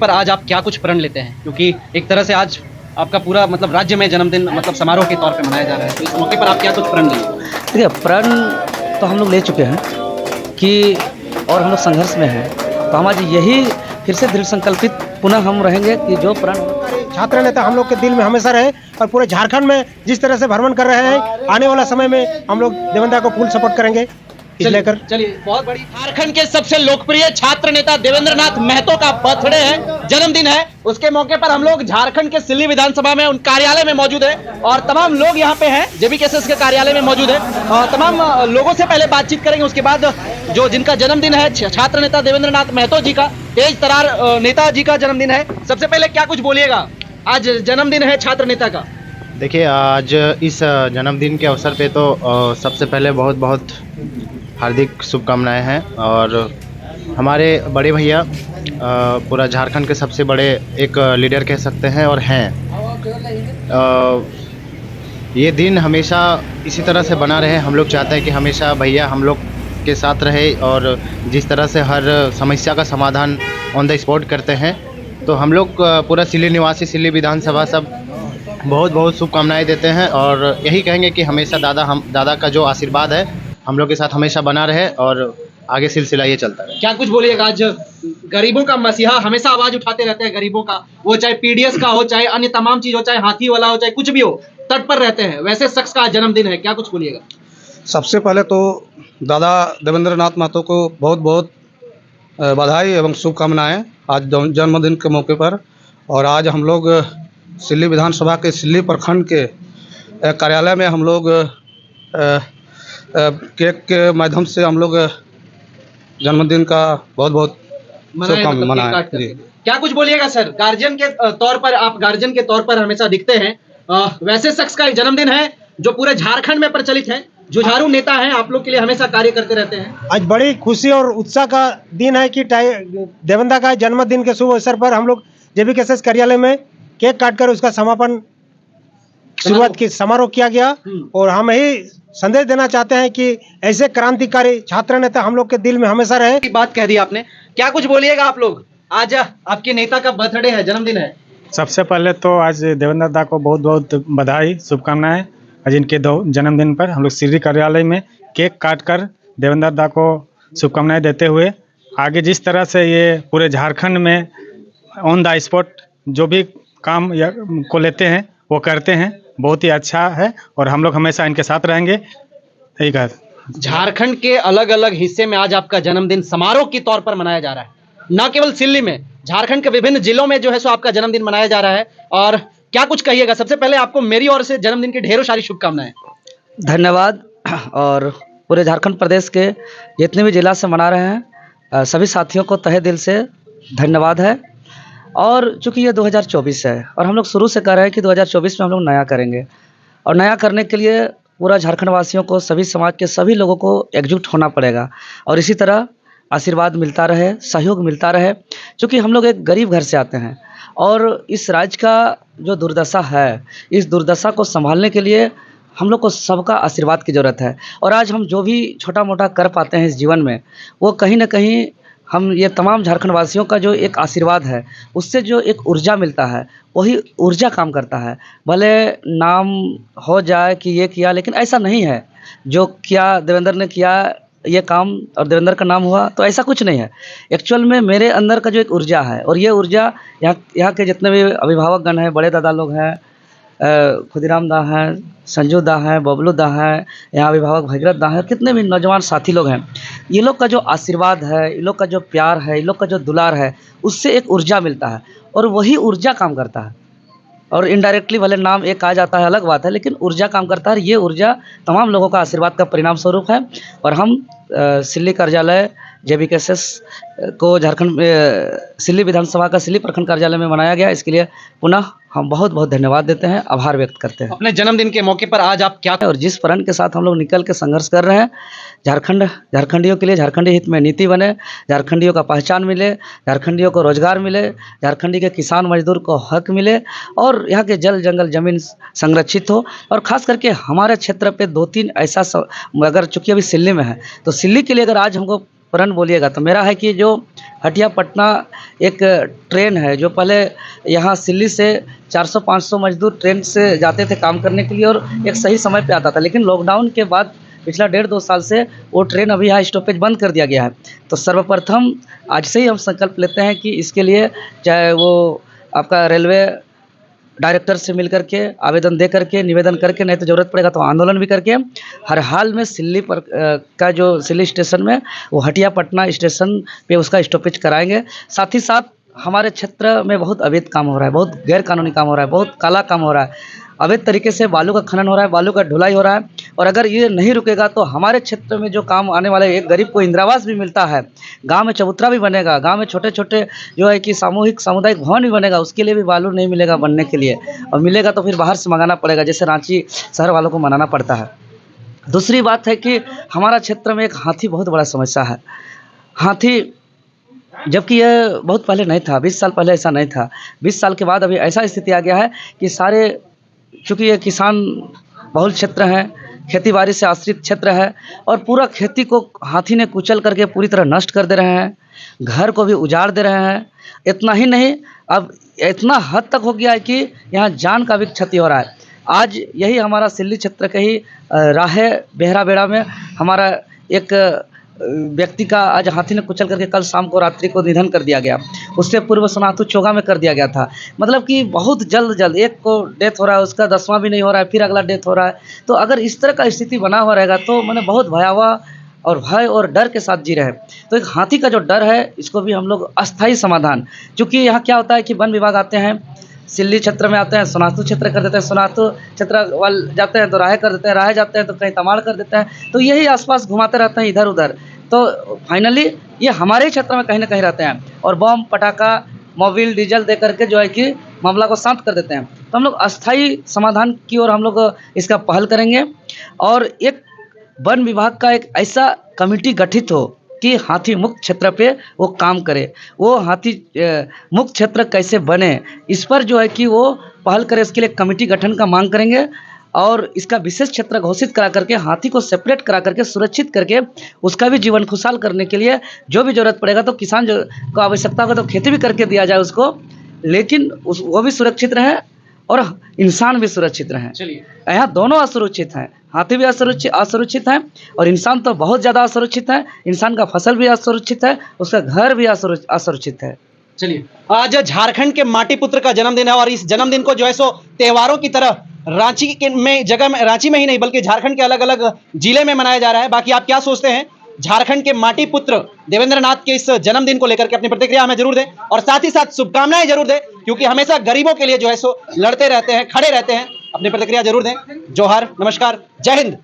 पर आज आप क्या कुछ प्रण लेते हैं, क्योंकि एक तरह से आज आपका पूरा मतलब राज्य में जन्मदिन मतलब समारोह के तौर पे मनाया जा रहा है, तो इस मौके पर आप क्या कुछ प्रण लेंगे? देखिए, प्रण तो हम लोग ले चुके हैं कि और हम लोग संघर्ष में हैं, तो हम आज यही फिर से दृढ़ संकल्पित पुनः हम रहेंगे कि जो प्रण छात्र नेता हम लोग के दिल में हमेशा रहे और पूरे झारखंड में जिस तरह से भ्रमण कर रहे हैं, आने वाला समय में हम लोग देवेंद्र को फुल सपोर्ट करेंगे। लेकर चलिए, बहुत बड़ी झारखंड के सबसे लोकप्रिय छात्र नेता देवेंद्र नाथ महतो का बर्थडे है, जन्मदिन है। उसके मौके पर हम लोग झारखंड के सिल्ली विधानसभा में उन कार्यालय में मौजूद है और तमाम लोग यहाँ पे हैं, जेबीकेएसएस के कार्यालय में मौजूद है और तमाम लोगों से पहले बातचीत करेंगे। उसके बाद जो जिनका जन्मदिन है छात्र नेता देवेंद्र नाथ महतो जी का, तेज तरार नेताजी का जन्मदिन है। सबसे पहले क्या कुछ बोलिएगा, आज जन्मदिन है छात्र नेता का। देखिए, आज इस जन्मदिन के अवसर पे तो सबसे पहले बहुत बहुत हार्दिक शुभकामनाएं हैं और हमारे बड़े भैया पूरा झारखंड के सबसे बड़े एक लीडर कह सकते हैं और हैं। ये दिन हमेशा इसी तरह से बना रहे। हम लोग चाहते हैं कि हमेशा भैया हम लोग के साथ रहे और जिस तरह से हर समस्या का समाधान ऑन द स्पॉट करते हैं, तो हम लोग पूरा सिल्ली निवासी, सिल्ली विधानसभा सब बहुत बहुत शुभकामनाएं देते हैं और यही कहेंगे कि हमेशा दादा का जो आशीर्वाद है हम लोग के साथ हमेशा बना रहे और आगे सिलसिला ये चलता रहे। क्या कुछ बोलिएगा, आज गरीबों का मसीहा हमेशा आवाज उठाते रहते हैं गरीबों का, वो चाहे पीडीएस का हो, चाहे अन्य तमाम चीज हो, चाहे हाथी वाला हो, चाहे कुछ भी हो, तट पर रहते हैं, वैसे शख्स का जन्मदिन है, क्या कुछ बोलिएगा? सबसे पहले तो दादा देवेंद्र नाथ महतो को बहुत बहुत बधाई एवं शुभकामनाएं आज जन्मदिन के मौके पर। और आज हम लोग सिल्ली विधानसभा के सिल्ली प्रखंड के कार्यालय में हम लोग केक के माध्यम से हम लोग जन्मदिन का बहुत बहुत शुभकामनाएं मनाएं। क्या कुछ बोलिएगा सर, गार्जियन के तौर पर, आप गार्जियन के तौर पर हमेशा दिखते हैं, वैसे शख्स का जन्मदिन है जो पूरे झारखंड में प्रचलित है, जुझारू नेता हैं, आप लोग के लिए हमेशा कार्य करते रहते हैं। आज बड़ी खुशी और उत्साह का दिन है कि देवेंद्र का जन्मदिन के शुभ अवसर पर हम लोग जेबीकेएसएस कार्यालय में केक काटकर उसका समापन शुरुआत की समारोह किया गया और हम यही संदेश देना चाहते हैं कि ऐसे क्रांतिकारी छात्र नेता हम लोग के दिल में हमेशा रहे। बात कह दी आपने, क्या कुछ बोलिएगा आप लोग, आज आपके नेता का बर्थडे है, जन्मदिन है। सबसे पहले तो आज देवेंद्र दा को बहुत बहुत बधाई, शुभकामनाएं। आज इनके जन्मदिन पर हम लोग सिल्ली कार्यालय में केक काटकर देवेंद्र दा को शुभकामनाएं देते हुए आगे जिस तरह से ये पूरे झारखंड में ऑन द स्पॉट जो भी काम को लेते हैं वो करते हैं, बहुत ही अच्छा है और हम लोग हमेशा इनके साथ रहेंगे। ठीक है, झारखंड के अलग अलग हिस्से में आज आपका जन्मदिन समारोह के तौर पर मनाया जा रहा है, न केवल सिल्ली में, झारखंड के विभिन्न जिलों में जो है सो आपका जन्मदिन मनाया जा रहा है। और क्या कुछ कहिएगा, सबसे पहले आपको मेरी ओर से जन्मदिन की ढेरों सारी शुभकामनाएं। धन्यवाद। और पूरे झारखंड प्रदेश के जितने भी जिला से मना रहे हैं सभी साथियों को तहे दिल से धन्यवाद है। और चूँकि ये 2024 है और हम लोग शुरू से कह रहे हैं कि 2024 में हम लोग नया करेंगे और नया करने के लिए पूरा झारखंड वासियों को, सभी समाज के सभी लोगों को एकजुट होना पड़ेगा और इसी तरह आशीर्वाद मिलता रहे, सहयोग मिलता रहे। चूँकि हम लोग एक गरीब घर से आते हैं और इस राज्य का जो दुर्दशा है, इस दुर्दशा को संभालने के लिए हम लोग को सबका आशीर्वाद की ज़रूरत है। और आज हम जो भी छोटा मोटा कर पाते हैं इस जीवन में, वो कहीं ना कहीं हम ये तमाम झारखंड वासियों का जो एक आशीर्वाद है, उससे जो एक ऊर्जा मिलता है, वही ऊर्जा काम करता है। भले नाम हो जाए कि ये किया, लेकिन ऐसा नहीं है जो किया देवेंद्र ने किया ये काम और देवेंद्र का नाम हुआ, तो ऐसा कुछ नहीं है। एक्चुअल में मेरे अंदर का जो एक ऊर्जा है और ये ऊर्जा यहाँ के जितने भी अभिभावकगण हैं, बड़े दादा लोग हैं, खुदीराम दा हैं, संजू दा हैं, बबलू दा हैं, यहाँ अभिभावक भगीरथ दा हैं, कितने भी नौजवान साथी लोग हैं, ये लोग का जो आशीर्वाद है, ये लोग का जो प्यार है, ये लोग का जो दुलार है, उससे एक ऊर्जा मिलता है और वही ऊर्जा काम करता है। और इनडायरेक्टली भले नाम एक आ जाता है, अलग बात है, लेकिन ऊर्जा काम करता है। ये ऊर्जा तमाम लोगों का आशीर्वाद का परिणाम स्वरूप है। और हम सिल्ली कार्यालय जेबीकेएसएस को झारखंड सिल्ली विधानसभा का सिल्ली प्रखंड कार्यालय में मनाया गया, इसके लिए पुनः हम बहुत बहुत धन्यवाद देते हैं, आभार व्यक्त करते हैं। अपने जन्मदिन के मौके पर आज आप क्या और जिस प्रण के साथ हम लोग निकल के संघर्ष कर रहे हैं, झारखंडियों के लिए, झारखंडी हित में नीति बने, झारखंडियों का पहचान मिले, झारखंडियों को रोजगार मिले, झारखंडी के किसान मजदूर को हक मिले और यहाँ के जल जंगल जमीन संरक्षित हो। और ख़ास करके हमारे क्षेत्र पे 2-3 ऐसा अगर चूँकि अभी सिल्ली में है, तो सिल्ली के लिए अगर आज हमको प्रण बोलिएगा तो मेरा है कि जो हटिया पटना एक ट्रेन है, जो पहले यहाँ सिल्ली से 400-500 मजदूर ट्रेन से जाते थे काम करने के लिए और एक सही समय पे आता था, लेकिन लॉकडाउन के बाद पिछला 1.5-2 साल से वो ट्रेन अभी यहाँ स्टॉपेज बंद कर दिया गया है। तो सर्वप्रथम आज से ही हम संकल्प लेते हैं कि इसके लिए चाहे वो आपका रेलवे डायरेक्टर से मिल करके आवेदन दे करके निवेदन करके, नहीं तो ज़रूरत पड़ेगा तो आंदोलन भी करके हर हाल में सिल्ली पर का जो सिल्ली स्टेशन में वो हटिया पटना स्टेशन पे उसका स्टॉपेज कराएंगे। साथ ही साथ हमारे क्षेत्र में बहुत अवैध काम हो रहा है, बहुत गैर कानूनी काम हो रहा है, बहुत काला काम हो रहा है, अवैध तरीके से बालू का खनन हो रहा है, बालू का ढुलाई हो रहा है। और अगर ये नहीं रुकेगा तो हमारे क्षेत्र में जो काम आने वाले, एक गरीब को इंदिरावास भी मिलता है, गांव में चबूतरा भी बनेगा, गांव में छोटे छोटे जो है कि सामूहिक सामुदायिक भवन भी बनेगा, उसके लिए भी बालू नहीं मिलेगा बनने के लिए, और मिलेगा तो फिर बाहर से मंगाना पड़ेगा, जैसे रांची शहर वालों को मनाना पड़ता है। दूसरी बात है कि हमारा क्षेत्र में एक हाथी बहुत बड़ा समस्या है। हाथी, जबकि यह बहुत पहले नहीं था, 20 साल पहले ऐसा नहीं था, 20 साल के बाद अभी ऐसा स्थिति आ गया है कि सारे, चूँकि ये किसान बहुल क्षेत्र है, खेती बाड़ी से आश्रित क्षेत्र है, और पूरा खेती को हाथी ने कुचल करके पूरी तरह नष्ट कर दे रहे हैं, घर को भी उजाड़ दे रहे हैं। इतना ही नहीं, अब इतना हद तक हो गया है कि यहाँ जान का भी क्षति हो रहा है। आज यही हमारा सिल्ली क्षेत्र के ही राहे बेहरा बेड़ा में हमारा एक व्यक्ति का आज हाथी ने कुचल करके कल शाम को रात्रि को निधन कर दिया गया। उससे पूर्व सोनातू चोगा में कर दिया गया था। मतलब कि बहुत जल्द एक को डेथ हो रहा है, उसका 10वां भी नहीं हो रहा है, फिर अगला डेथ हो रहा है। तो अगर इस तरह का स्थिति बना हुआ रहेगा तो मैंने बहुत भयावह और भय और डर के साथ जी रहे। तो एक हाथी का जो डर है, इसको भी हम लोग अस्थायी समाधान, क्योंकि यहाँ क्या होता है कि वन विभाग आते हैं, सिल्ली क्षेत्र में आते हैं, सोनातू क्षेत्र कर देते हैं, सोनातू क्षेत्र वाले जाते हैं तो राहे कर देते हैं, राहे जाते हैं तो कहीं तमाड़ कर देते हैं, तो यही आसपास घुमाते रहते हैं इधर उधर। तो फाइनली ये हमारे क्षेत्र में कहीं ना कहीं रहते हैं और बम पटाखा मोबिल डीजल दे करके जो है कि मामला को शांत कर देते हैं। तो हम लोग अस्थायी समाधान की ओर हम लोग इसका पहल करेंगे, और एक वन विभाग का एक ऐसा कमेटी गठित हो कि हाथी मुक्त क्षेत्र पे वो काम करे, वो हाथी मुक्त क्षेत्र कैसे बने, इस पर जो है कि वो पहल करे। इसके लिए कमेटी गठन का मांग करेंगे, और इसका विशेष क्षेत्र घोषित करा करके हाथी को सेपरेट करा करके सुरक्षित करके उसका भी जीवन खुशहाल करने के लिए जो भी ज़रूरत पड़ेगा, तो किसान जो को आवश्यकता होगा तो खेती भी करके दिया जाए उसको, लेकिन वो भी सुरक्षित रहे और इंसान भी सुरक्षित रहे। चलिए, यहाँ दोनों असुरक्षित हैं, हाथी भी असुरक्षित है और इंसान तो बहुत ज़्यादा असुरक्षित है। इंसान का फसल भी असुरक्षित है, उसका घर भी असुरक्षित है। चलिए, आज झारखंड के माटी पुत्र का जन्मदिन है और इस जन्मदिन को जो है सो त्योहारों की तरह रांची में ही नहीं बल्कि झारखंड के अलग अलग जिले में मनाया जा रहा है। बाकी आप क्या सोचते हैं झारखंड के माटी पुत्र देवेंद्र नाथ के इस जन्मदिन को लेकर के अपनी प्रतिक्रिया हमें जरूर दें, और साथ ही साथ शुभकामनाएं जरूर दें, क्योंकि हमेशा गरीबों के लिए जो है सो लड़ते रहते हैं, खड़े रहते हैं। अपनी प्रतिक्रिया जरूर दें। जोहार, नमस्कार, जय हिंद।